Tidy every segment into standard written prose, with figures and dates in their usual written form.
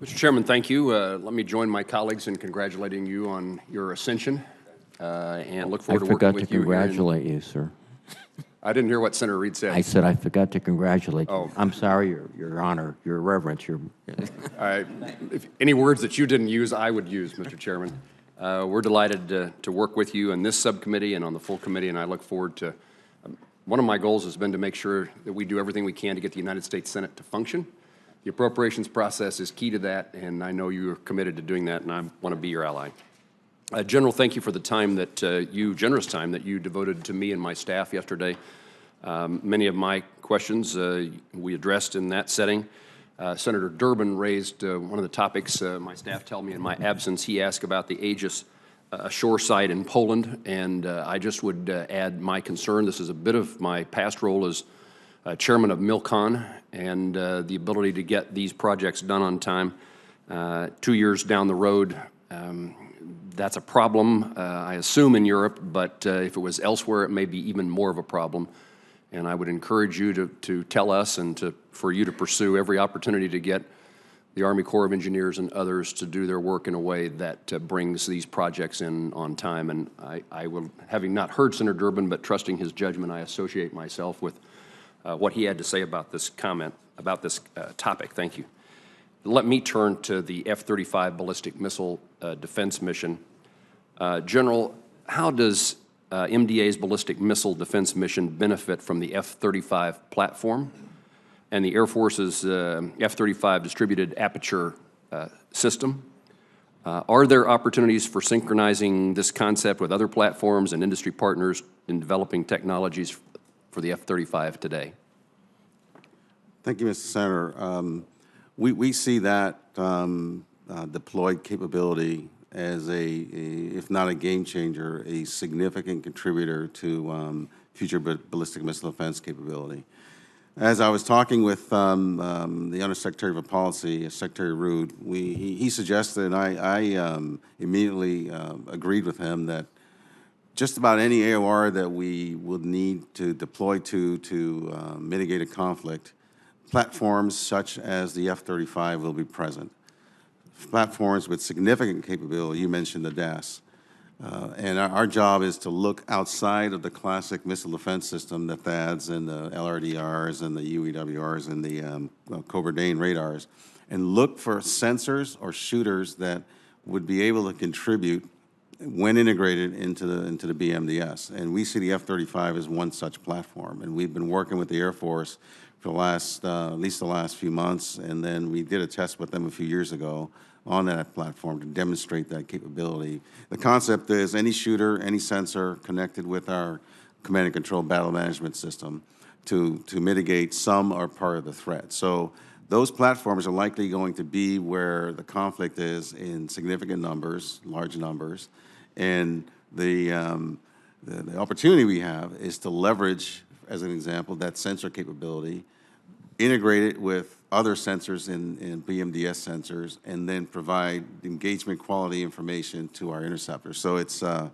Mr. Chairman, thank you. Let me join my colleagues in congratulating you on your ascension and look forward to working with you. I forgot to congratulate you, sir. I didn't hear what Senator Reed said. I said I forgot to congratulate you. Oh. I'm sorry, Your Honor, Your Reverence. If any words that you didn't use, I would use, Mr. Chairman. We're delighted to work with you in this subcommittee and on the full committee, and I look forward to one of my goals has been to make sure that we do everything we can to get the United States Senate to function. The appropriations process is key to that, and I know you are committed to doing that, and I want to be your ally. General, thank you for the time that generous time that you devoted to me and my staff yesterday. Many of my questions we addressed in that setting. Senator Durbin raised one of the topics my staff tell me in my absence. He asked about the Aegis shore site in Poland, and I just would add my concern. This is a bit of my past role as chairman of MILCON and the ability to get these projects done on time. 2 years down the road, that's a problem, I assume, in Europe, but if it was elsewhere, it may be even more of a problem. And I would encourage you to tell us and for you to pursue every opportunity to get the Army Corps of Engineers and others to do their work in a way that brings these projects in on time. And I will, having not heard Senator Durbin, but trusting his judgment, I associate myself with what he had to say about this topic. Thank you. Let me turn to the F-35 ballistic missile defense mission. General, how does MDA's ballistic missile defense mission benefit from the F-35 platform and the Air Force's F-35 distributed aperture system? Are there opportunities for synchronizing this concept with other platforms and industry partners in developing technologies for the F-35 today? Thank you, Mr. Senator. We see that deployed capability as if not a game changer, a significant contributor to future ballistic missile defense capability. As I was talking with the Undersecretary of Policy, Secretary Rood, he suggested, and I immediately agreed with him, that just about any AOR that we would need to deploy to mitigate a conflict, platforms such as the F-35 will be present. Platforms with significant capability, you mentioned the DAS. And our job is to look outside of the classic missile defense system, the THAADs and the LRDRs and the UEWRs and the Cobra Dane radars, and look for sensors or shooters that would be able to contribute when integrated into the BMDS. And we see the F-35 as one such platform. And we've been working with the Air Force for the last, at least the last few months, and then we did a test with them a few years ago on that platform to demonstrate that capability. The concept is any shooter, any sensor connected with our command and control battle management system to mitigate some or part of the threat. So those platforms are likely going to be where the conflict is in significant numbers, large numbers, and the opportunity we have is to leverage, as an example, that sensor capability, integrate it with other sensors in BMDS sensors, and then provide engagement quality information to our interceptors. So it's a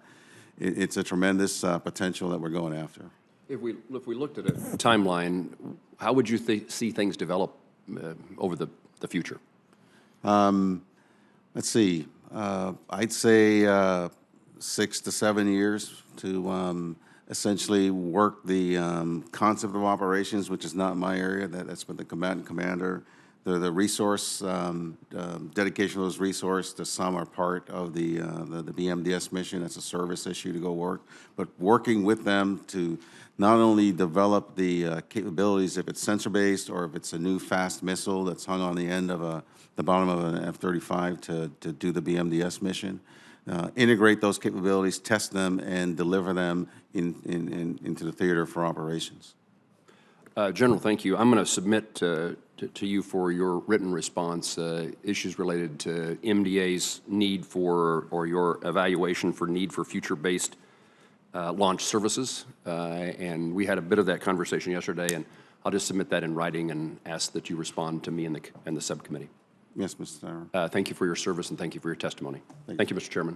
tremendous potential that we're going after. If we looked at a timeline, how would you see things develop over the future? Let's see. I'd say 6 to 7 years to essentially work the concept of operations, which is not my area. That's with the combatant commander. The resource, dedication of those resources to some are part of the BMDS mission. That's a service issue to go work. But working with them to not only develop the capabilities, if it's sensor-based or if it's a new fast missile that's hung on the end of the bottom of an F-35 to do the BMDS mission, integrate those capabilities, test them, and deliver them into the theater for operations. General, thank you. I'm going to submit to you for your written response issues related to MDA's need for, or your evaluation for need for future-based launch services. And we had a bit of that conversation yesterday, and I'll just submit that in writing and ask that you respond to me and the subcommittee. Yes, Mr. Senator. Thank you for your service and thank you for your testimony. Thank you, Mr. Chairman.